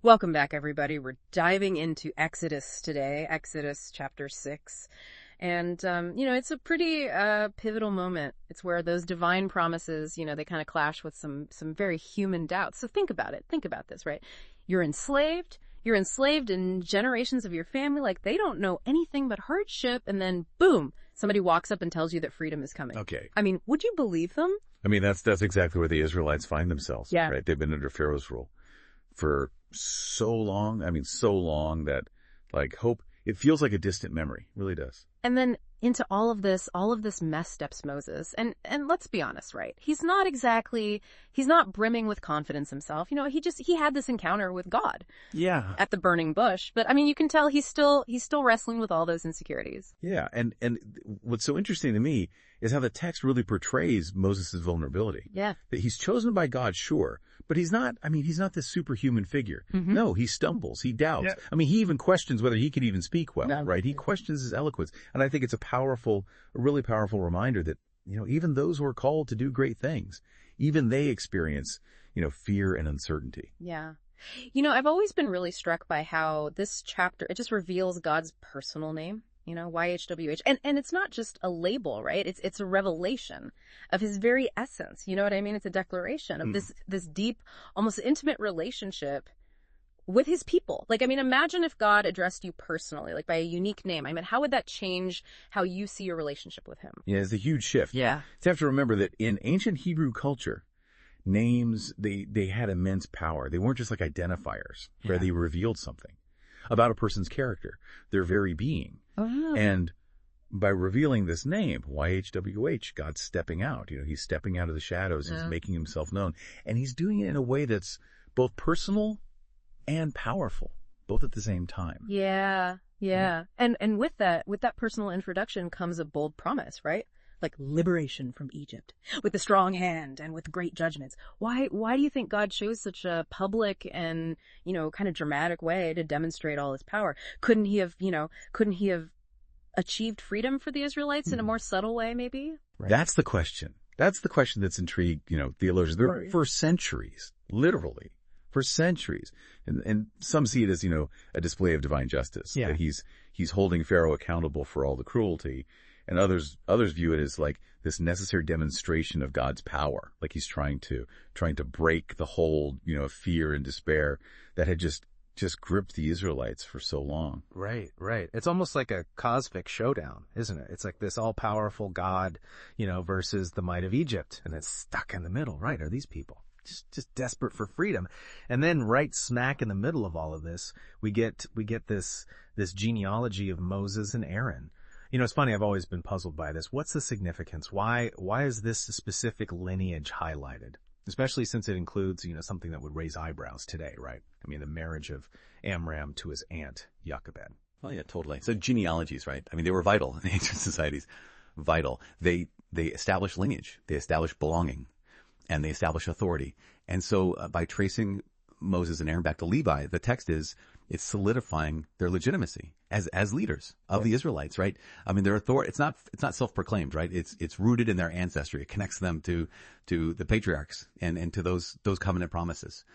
Welcome back, everybody. We're diving into Exodus today, Exodus chapter 6. And, it's a pretty pivotal moment. It's where those divine promises, they kind of clash with some very human doubts. So think about it. Think about this, right? You're enslaved. You're enslaved in generations of your family. Like, they don't know anything but hardship. And then, boom, somebody walks up and tells you that freedom is coming. Okay. I mean, would you believe them? I mean, that's exactly where the Israelites find themselves. Yeah. Right? They've been under Pharaoh's rule for so long. I mean, so long that, like, hope, it feels like a distant memory. It really does. And then into all of this mess steps Moses. And let's be honest, right? He's not brimming with confidence himself. He had this encounter with God. Yeah. At the burning bush. But I mean, you can tell he's still wrestling with all those insecurities. Yeah. And what's so interesting to me is how the text really portrays Moses' vulnerability. Yeah. That he's chosen by God, sure, but he's not this superhuman figure. Mm-hmm. No, he stumbles, he doubts. Yeah. I mean, he even questions whether he could even speak well, No. right? He questions his eloquence. And I think it's a really powerful reminder that, even those who are called to do great things, even they experience, fear and uncertainty. Yeah. I've always been really struck by how this chapter, it just reveals God's personal name. YHWH. And it's not just a label, right? It's a revelation of his very essence. You know what I mean? It's a declaration of this deep, almost intimate relationship with his people. Like, I mean, imagine if God addressed you personally, like by a unique name. I mean, how would that change how you see your relationship with him? Yeah, it's a huge shift. Yeah. You have to remember that in ancient Hebrew culture, names, they had immense power. They weren't just like identifiers where they revealed something about a person's character, their very being. Oh. And by revealing this name, YHWH, God's stepping out. He's stepping out of the shadows. He's making himself known. And he's doing it in a way that's both personal and powerful, both at the same time. Yeah. And with that personal introduction comes a bold promise, right? Like liberation from Egypt with a strong hand and with great judgments. Why do you think God chose such a public and, kind of dramatic way to demonstrate all his power? Couldn't he have achieved freedom for the Israelites in a more subtle way, maybe? Right. That's the question. That's the question that's intrigued, theologians. For centuries, literally, for centuries. And some see it as, a display of divine justice. Yeah. That he's holding Pharaoh accountable for all the cruelty. And others view it as like this necessary demonstration of God's power. Like he's trying to break the hold, of fear and despair that had just gripped the Israelites for so long. Right. It's almost like a cosmic showdown, isn't it? It's like this all-powerful God, versus the might of Egypt. And it's stuck in the middle, right? Are these people just desperate for freedom? And then right smack in the middle of all of this, we get this genealogy of Moses and Aaron. It's funny, I've always been puzzled by this. What's the significance? Why is this specific lineage highlighted? Especially since it includes, something that would raise eyebrows today, right? I mean, the marriage of Amram to his aunt, Jochebed. Well, yeah, totally. So genealogies, right? I mean, they were vital in ancient societies. Vital. They established lineage. They established belonging. And they established authority. And so by tracing Moses and Aaron back to Levi, the text it's solidifying their legitimacy as leaders of the Israelites, right? I mean, their authority, it's not self-proclaimed, right? It's rooted in their ancestry. It connects them to the patriarchs and to those covenant promises.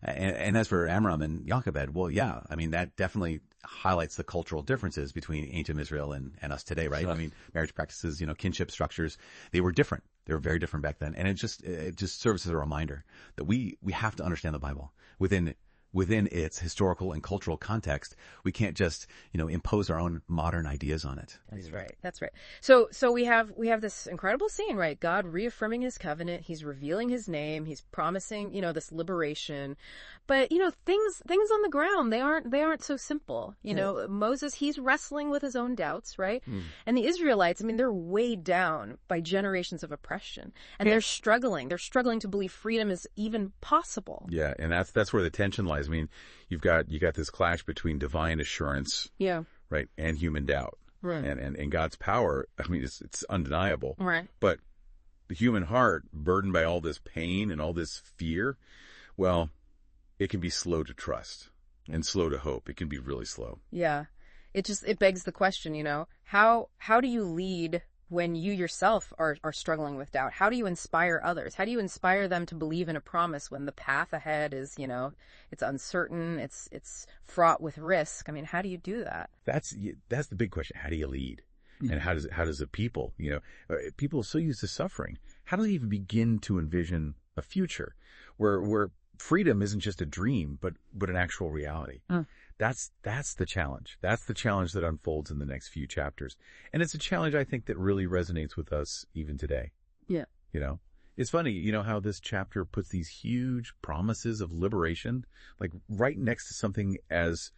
And as for Amram and Jochebed, well, yeah, I mean, that definitely highlights the cultural differences between ancient Israel and us today, right? Sure. I mean, marriage practices, kinship structures, they were different. They were very different back then. And it just serves as a reminder that we have to understand the Bible within its historical and cultural context. We can't just, impose our own modern ideas on it. That's right. So we have this incredible scene, right? God reaffirming his covenant. He's revealing his name. He's promising, this liberation. But, things on the ground, they aren't so simple. Moses, he's wrestling with his own doubts, right? And the Israelites, I mean, they're weighed down by generations of oppression. And they're struggling. They're struggling to believe freedom is even possible. Yeah, and that's where the tension lies. I mean, you got this clash between divine assurance, right, and human doubt, right, and God's power. I mean, it's undeniable, right. But the human heart, burdened by all this pain and all this fear, well, it can be slow to trust and slow to hope. It can be really slow. Yeah, it begs the question, how do you lead when you yourself are struggling with doubt? How do you inspire others? How do you inspire them to believe in a promise when the path ahead is, it's uncertain, it's fraught with risk? I mean, how do you do that? That's the big question. How do you lead? And how does a people, people are so used to suffering. How do they even begin to envision a future where freedom isn't just a dream, but an actual reality? That's the challenge. That's the challenge that unfolds in the next few chapters. And it's a challenge I think that really resonates with us even today. Yeah. It's funny, how this chapter puts these huge promises of liberation, like right next to something as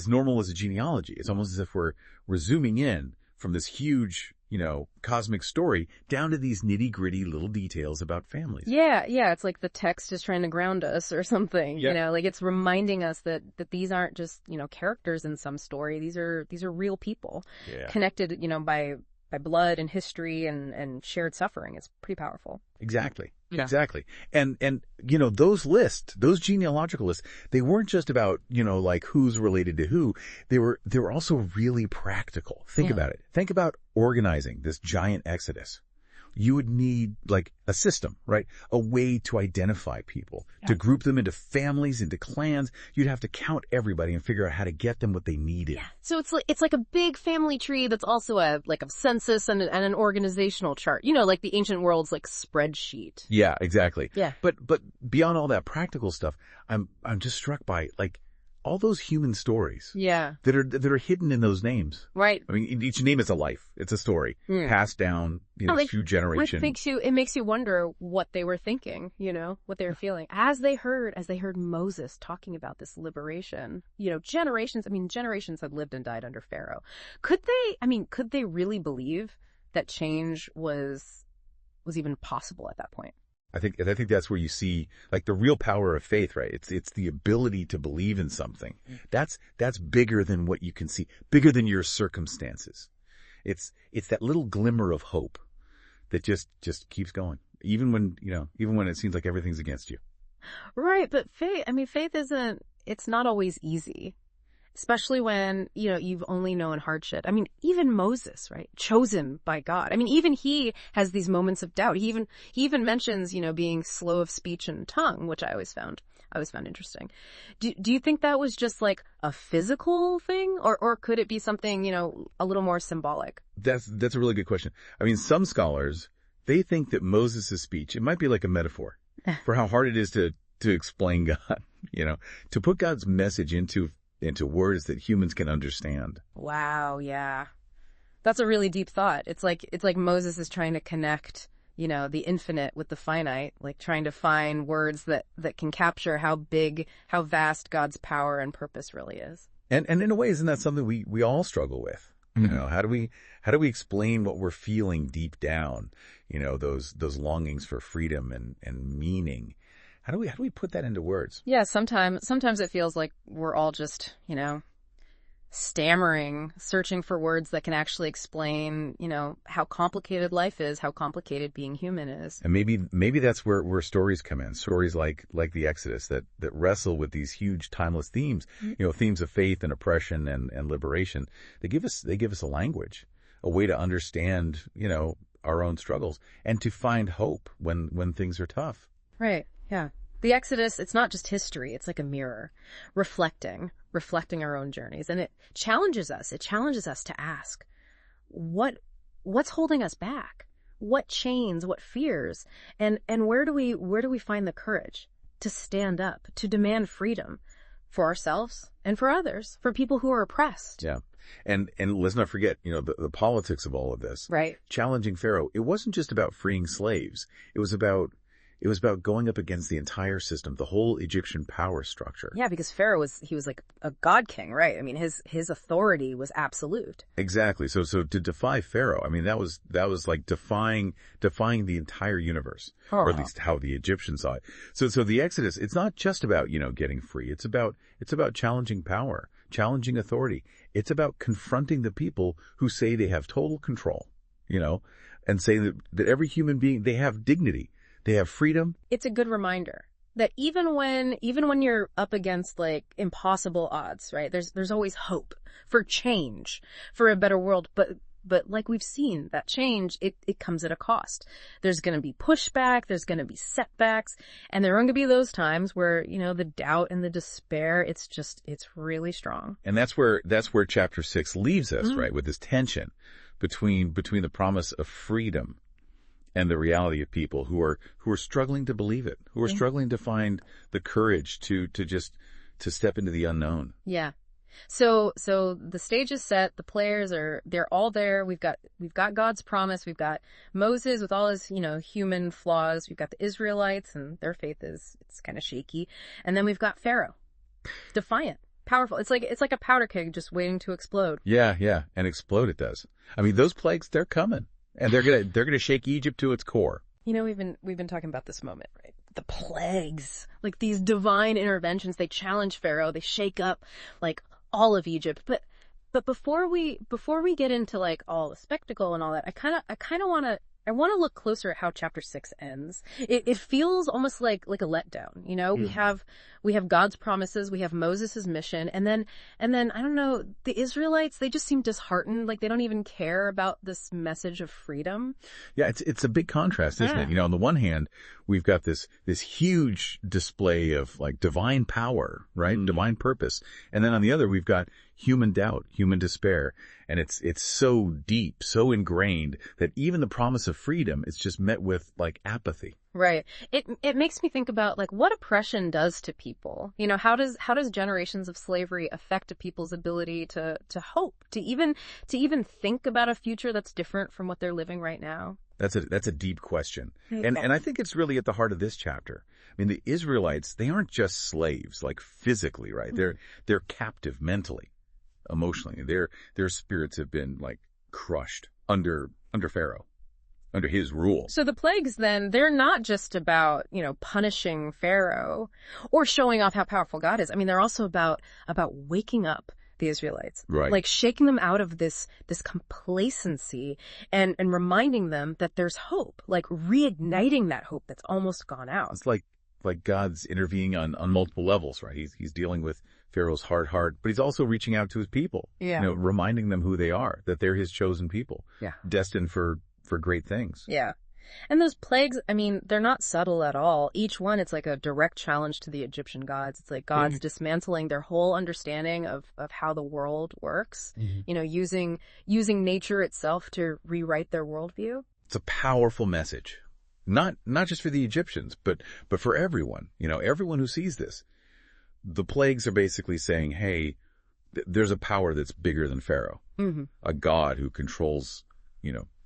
normal as a genealogy. It's almost as if we're zooming in from this huge, cosmic story down to these nitty-gritty little details about families. Yeah. It's like the text is trying to ground us or something. Yeah. Like it's reminding us that these aren't just, characters in some story. These are real people connected, by blood and history and shared suffering. It's pretty powerful. Exactly. Yeah. Exactly. And those lists, those genealogical lists, they weren't just about, like who's related to who. They were also really practical. Think about it. Think about organizing this giant exodus. You would need like a system, right? A way to identify people, to group them into families, into clans. You'd have to count everybody and figure out how to get them what they needed. Yeah. So it's like a big family tree that's also a census and an organizational chart. Like the ancient world's like spreadsheet. Yeah, exactly. Yeah. But beyond all that practical stuff, I'm just struck by like all those human stories. Yeah. That are hidden in those names. Right. I mean, each name is a life. It's a story passed down, through generations. It makes you wonder what they were thinking, what they were feeling as they heard Moses talking about this liberation. Generations had lived and died under Pharaoh. Could they really believe that change was even possible at that point? I think that's where you see like the real power of faith, right? It's the ability to believe in something. That's bigger than what you can see, bigger than your circumstances. It's that little glimmer of hope that just keeps going, even when it seems like everything's against you. Right, but faith it's not always easy. Especially when, you've only known hardship. I mean, even Moses, right? Chosen by God. I mean, even he has these moments of doubt. He even mentions, being slow of speech and tongue, which I always found interesting. Do you think that was just like a physical thing or could it be something, a little more symbolic? That's a really good question. I mean, some scholars, they think that Moses' speech, it might be like a metaphor for how hard it is to explain God, to put God's message into words that humans can understand. Wow, yeah. That's a really deep thought. It's like Moses is trying to connect, the infinite with the finite, like trying to find words that can capture how vast God's power and purpose really is. And in a way, isn't that something we all struggle with? Mm-hmm. How do we explain what we're feeling deep down? Those longings for freedom and meaning. How do we put that into words? Yeah, sometimes it feels like we're all just, stammering, searching for words that can actually explain, how complicated life is, how complicated being human is. And maybe that's where stories come in. Stories like the Exodus that wrestle with these huge timeless themes, themes of faith and oppression and liberation. They give us a language, a way to understand, our own struggles and to find hope when things are tough. Right. Yeah. The Exodus, it's not just history. It's like a mirror, reflecting our own journeys. And it challenges us. It challenges us to ask, what's holding us back? What chains, what fears? And where do we find the courage to stand up, to demand freedom for ourselves and for others, for people who are oppressed? Yeah. And let's not forget, the politics of all of this. Right. Challenging Pharaoh. It wasn't just about freeing slaves. It was about going up against the entire system, the whole Egyptian power structure. Yeah, because Pharaoh was like a god king, right? I mean, his authority was absolute. Exactly. So to defy Pharaoh, I mean, that was like defying the entire universe, or at least how the Egyptians saw it. So the Exodus, it's not just about, getting free. It's about challenging power, challenging authority. It's about confronting the people who say they have total control, and say that every human being, they have dignity. They have freedom. It's a good reminder that even when you're up against like impossible odds, right? There's always hope for change, for a better world. But But like we've seen, that change, it comes at a cost. There's going to be pushback, there's going to be setbacks, and there are going to be those times where, the doubt and the despair, it's really strong. And that's where chapter 6 leaves us, right? With this tension between the promise of freedom and the reality of people who are struggling to believe it, who are struggling to find the courage to step into the unknown. Yeah. So the stage is set, the players they're all there. We've got God's promise, we've got Moses with all his, human flaws, we've got the Israelites and their faith it's kind of shaky. And then we've got Pharaoh. Defiant, powerful. It's like a powder keg just waiting to explode. Yeah. And explode it does. I mean, those plagues, they're coming. And they're gonna shake Egypt to its core. We've been talking about this moment, right? The plagues, like these divine interventions, they challenge Pharaoh, they shake up like all of Egypt. But before we get into like all the spectacle and all that, I kind of want to look closer at how chapter 6 ends. It feels almost like a letdown, We have God's promises, we have Moses' mission, and then I don't know, the Israelites, they just seem disheartened, like they don't even care about this message of freedom. Yeah, it's a big contrast, isn't it? On the one hand, we've got this huge display of like divine power, right? Divine purpose. And then on the other, we've got human doubt, human despair. And it's so deep, so ingrained that even the promise of freedom is just met with like apathy. Right. It makes me think about like what oppression does to people. How does generations of slavery affect a people's ability to hope, to even think about a future that's different from what they're living right now? That's a deep question. And I think it's really at the heart of this chapter. I mean, the Israelites, they aren't just slaves, like physically, right? They're captive mentally, emotionally. Their spirits have been like crushed under Pharaoh, under his rule. So the plagues then, they're not just about, punishing Pharaoh or showing off how powerful God is. I mean, they're also about waking up the Israelites. Right. Like shaking them out of this complacency and reminding them that there's hope, like reigniting that hope that's almost gone out. It's like God's intervening on multiple levels, right? He's dealing with Pharaoh's hard heart, but he's also reaching out to his people. Yeah. Reminding them who they are, that they're his chosen people. Yeah. Destined for great things. Yeah. And those plagues, I mean, they're not subtle at all. Each one, it's like a direct challenge to the Egyptian gods. It's like gods dismantling their whole understanding of how the world works, using nature itself to rewrite their worldview. It's a powerful message. Not just for the Egyptians, but for everyone. Everyone who sees this. The plagues are basically saying, hey, there's a power that's bigger than Pharaoh. Mm-hmm. A God who controls,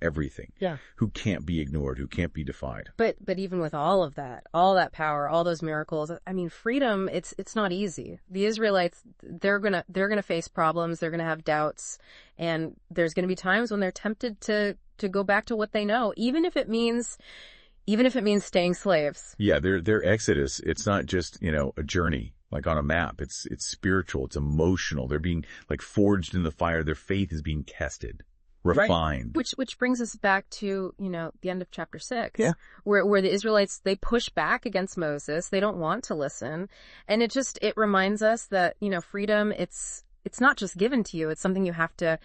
everything. Yeah. Who can't be ignored, who can't be defied. But even with all that power, all those miracles, I mean, freedom, it's not easy. The Israelites, they're gonna face problems, they're gonna have doubts, and there's gonna be times when they're tempted to go back to what they know, even if it means staying slaves. Yeah, their exodus, it's not just, a journey like on a map. It's spiritual, it's emotional. They're being like forged in the fire. Their faith is being tested, refined. Right. Which brings us back to, the end of chapter 6. Yeah. Where the Israelites, they push back against Moses. They don't want to listen. And it reminds us that, freedom, it's not just given to you. It's something you have to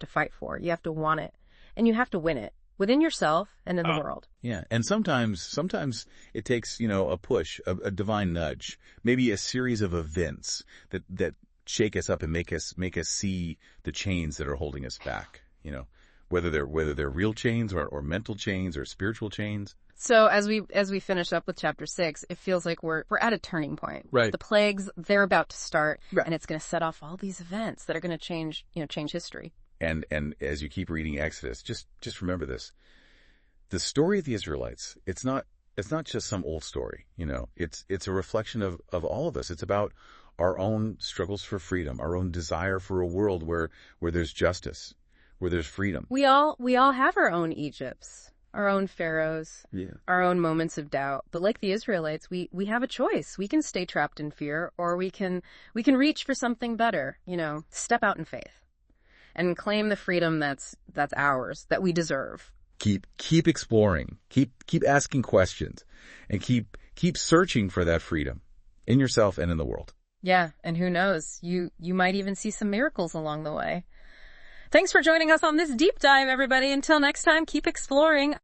fight for. You have to want it. And you have to win it. Within yourself and in the world. Yeah. And sometimes it takes, a push, a divine nudge, maybe a series of events that shake us up and make us see the chains that are holding us back, whether they're real chains or mental chains or spiritual chains. So as we finish up with chapter 6, it feels like we're at a turning point. Right. The plagues, they're about to start, right. And it's going to set off all these events that are going to change history. And as you keep reading Exodus, just remember this. The story of the Israelites, it's not just some old story, it's a reflection of all of us. It's about our own struggles for freedom, our own desire for a world where there's justice, where there's freedom. We all have our own Egypts, our own pharaohs, our own moments of doubt. But like the Israelites, we have a choice. We can stay trapped in fear, or we can reach for something better, step out in faith. And claim the freedom that's ours, that we deserve. Keep exploring. Keep asking questions, and keep searching for that freedom in yourself and in the world. Yeah, and who knows? You might even see some miracles along the way. Thanks for joining us on this deep dive, everybody. Until next time, keep exploring.